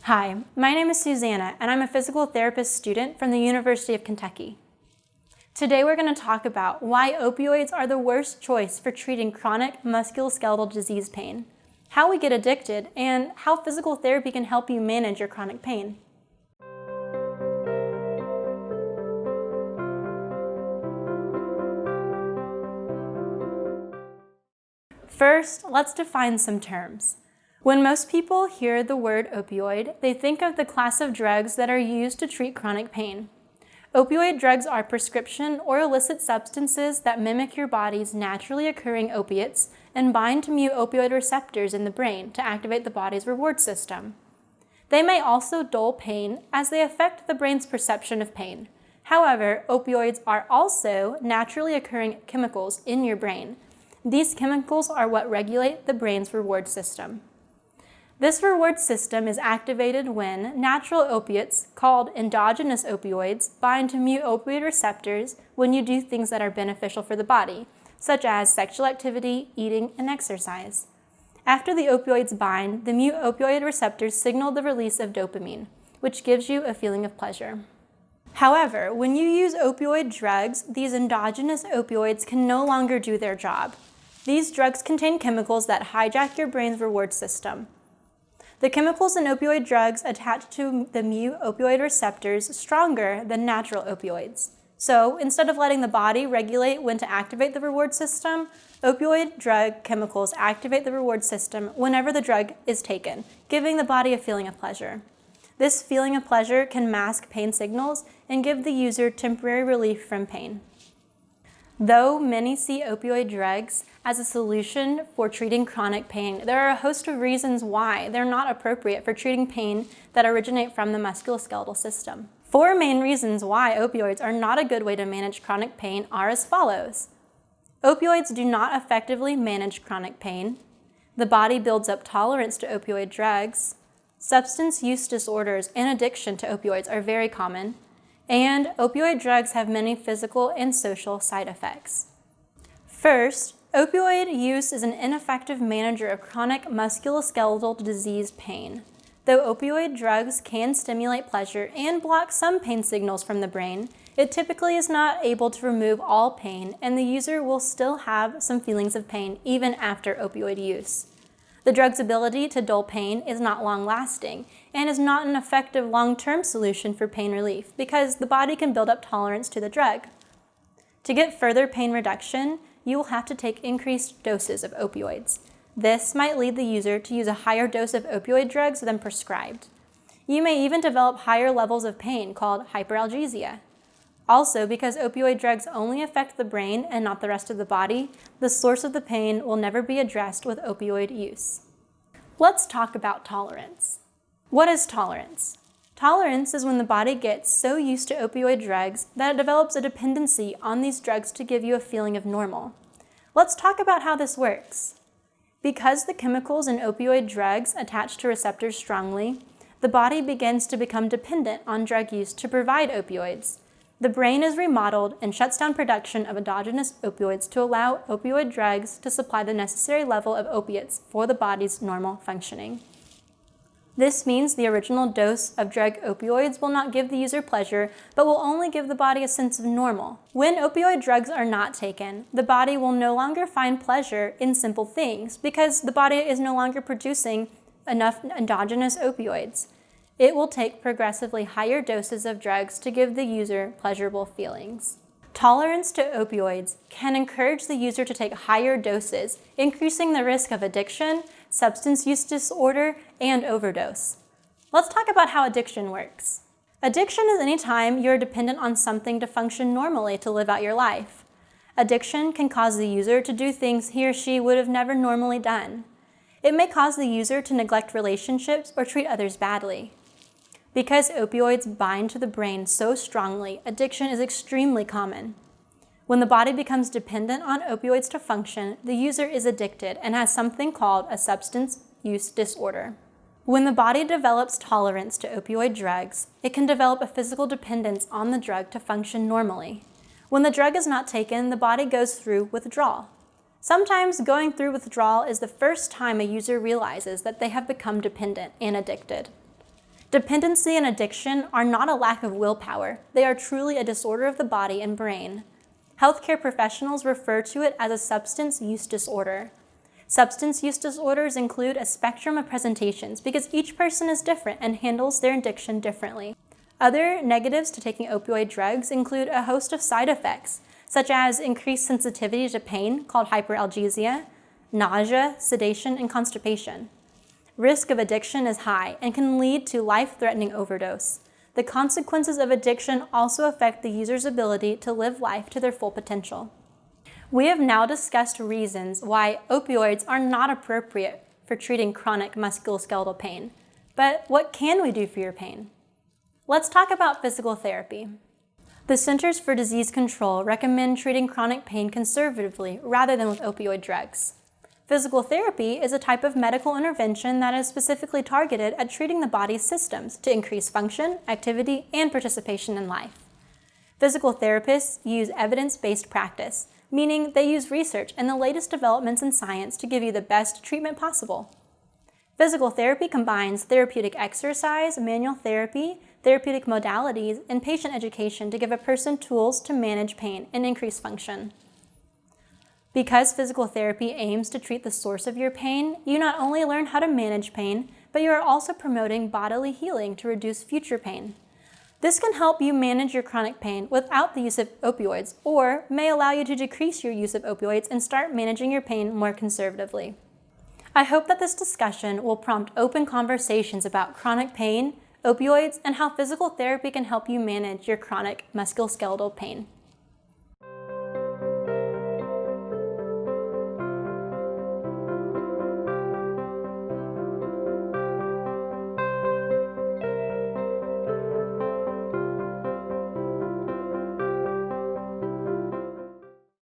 Hi, my name is Susanna, and I'm a physical therapist student from the University of Kentucky. Today we're going to talk about why opioids are the worst choice for treating chronic musculoskeletal disease pain, how we get addicted, and how physical therapy can help you manage your chronic pain. First, let's define some terms. When most people hear the word opioid, they think of the class of drugs that are used to treat chronic pain. Opioid drugs are prescription or illicit substances that mimic your body's naturally occurring opiates and bind to mu-opioid receptors in the brain to activate the body's reward system. They may also dull pain as they affect the brain's perception of pain. However, opioids are also naturally occurring chemicals in your brain. These chemicals are what regulate the brain's reward system. This reward system is activated when natural opiates, called endogenous opioids, bind to mu-opioid receptors when you do things that are beneficial for the body, such as sexual activity, eating, and exercise. After the opioids bind, the mu-opioid receptors signal the release of dopamine, which gives you a feeling of pleasure. However, when you use opioid drugs, these endogenous opioids can no longer do their job. These drugs contain chemicals that hijack your brain's reward system. The chemicals in opioid drugs attach to the mu-opioid receptors stronger than natural opioids. So instead of letting the body regulate when to activate the reward system, opioid drug chemicals activate the reward system whenever the drug is taken, giving the body a feeling of pleasure. This feeling of pleasure can mask pain signals and give the user temporary relief from pain. Though many see opioid drugs as a solution for treating chronic pain, there are a host of reasons why they're not appropriate for treating pain that originate from the musculoskeletal system. 4 main reasons why opioids are not a good way to manage chronic pain are as follows. Opioids do not effectively manage chronic pain. The body builds up tolerance to opioid drugs. Substance use disorders and addiction to opioids are very common. And opioid drugs have many physical and social side effects. First, opioid use is an ineffective manager of chronic musculoskeletal disease pain. Though opioid drugs can stimulate pleasure and block some pain signals from the brain, it typically is not able to remove all pain, and the user will still have some feelings of pain even after opioid use. The drug's ability to dull pain is not long-lasting and is not an effective long-term solution for pain relief because the body can build up tolerance to the drug. To get further pain reduction, you will have to take increased doses of opioids. This might lead the user to use a higher dose of opioid drugs than prescribed. You may even develop higher levels of pain called hyperalgesia. Also, because opioid drugs only affect the brain and not the rest of the body, the source of the pain will never be addressed with opioid use. Let's talk about tolerance. What is tolerance? Tolerance is when the body gets so used to opioid drugs that it develops a dependency on these drugs to give you a feeling of normal. Let's talk about how this works. Because the chemicals in opioid drugs attach to receptors strongly, the body begins to become dependent on drug use to provide opioids. The brain is remodeled and shuts down production of endogenous opioids to allow opioid drugs to supply the necessary level of opiates for the body's normal functioning. This means the original dose of drug opioids will not give the user pleasure, but will only give the body a sense of normal. When opioid drugs are not taken, the body will no longer find pleasure in simple things because the body is no longer producing enough endogenous opioids. It will take progressively higher doses of drugs to give the user pleasurable feelings. Tolerance to opioids can encourage the user to take higher doses, increasing the risk of addiction, substance use disorder, and overdose. Let's talk about how addiction works. Addiction is any time you're dependent on something to function normally to live out your life. Addiction can cause the user to do things he or she would have never normally done. It may cause the user to neglect relationships or treat others badly. Because opioids bind to the brain so strongly, addiction is extremely common. When the body becomes dependent on opioids to function, the user is addicted and has something called a substance use disorder. When the body develops tolerance to opioid drugs, it can develop a physical dependence on the drug to function normally. When the drug is not taken, the body goes through withdrawal. Sometimes going through withdrawal is the first time a user realizes that they have become dependent and addicted. Dependency and addiction are not a lack of willpower. They are truly a disorder of the body and brain. Healthcare professionals refer to it as a substance use disorder. Substance use disorders include a spectrum of presentations because each person is different and handles their addiction differently. Other negatives to taking opioid drugs include a host of side effects, such as increased sensitivity to pain, called hyperalgesia, nausea, sedation, and constipation. Risk of addiction is high and can lead to life-threatening overdose. The consequences of addiction also affect the user's ability to live life to their full potential. We have now discussed reasons why opioids are not appropriate for treating chronic musculoskeletal pain. But what can we do for your pain? Let's talk about physical therapy. The Centers for Disease Control recommend treating chronic pain conservatively rather than with opioid drugs. Physical therapy is a type of medical intervention that is specifically targeted at treating the body's systems to increase function, activity, and participation in life. Physical therapists use evidence-based practice, meaning they use research and the latest developments in science to give you the best treatment possible. Physical therapy combines therapeutic exercise, manual therapy, therapeutic modalities, and patient education to give a person tools to manage pain and increase function. Because physical therapy aims to treat the source of your pain, you not only learn how to manage pain, but you are also promoting bodily healing to reduce future pain. This can help you manage your chronic pain without the use of opioids, or may allow you to decrease your use of opioids and start managing your pain more conservatively. I hope that this discussion will prompt open conversations about chronic pain, opioids, and how physical therapy can help you manage your chronic musculoskeletal pain.